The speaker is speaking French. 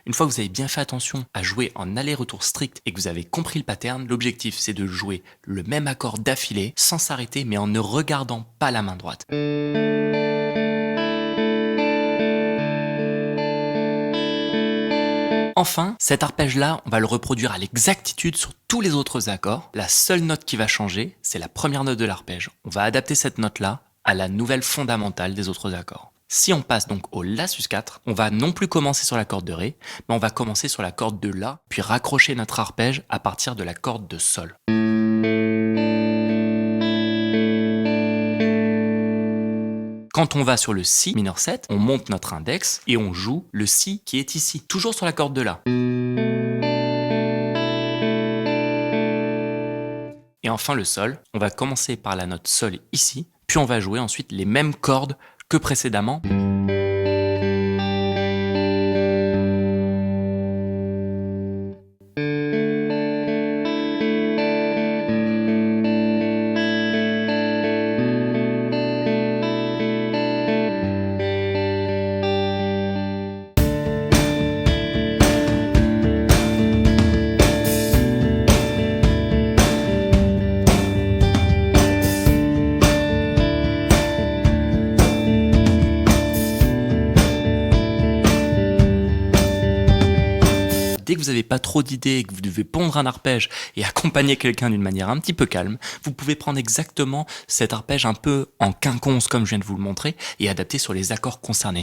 Une fois que vous avez bien fait attention à jouer en aller-retour strict et que vous avez compris le pattern, l'objectif c'est de jouer le même accord d'affilée sans s'arrêter mais en ne regardant pas la main droite. Enfin, cet arpège-là, on va le reproduire à l'exactitude sur tous les autres accords. La seule note qui va changer, c'est la première note de l'arpège. On va adapter cette note-là à la nouvelle fondamentale des autres accords. Si on passe donc au La sus4, on va non plus commencer sur la corde de Ré, mais on va commencer sur la corde de La, puis raccrocher notre arpège à partir de la corde de Sol. Quand on va sur le Si mineur 7, on monte notre index et on joue le Si qui est ici, toujours sur la corde de La. Et enfin le Sol, on va commencer par la note Sol ici, puis on va jouer ensuite les mêmes cordes que précédemment. Dès que vous n'avez pas trop d'idées et que vous devez pondre un arpège et accompagner quelqu'un d'une manière un petit peu calme, vous pouvez prendre exactement cet arpège un peu en quinconce comme je viens de vous le montrer et adapter sur les accords concernés.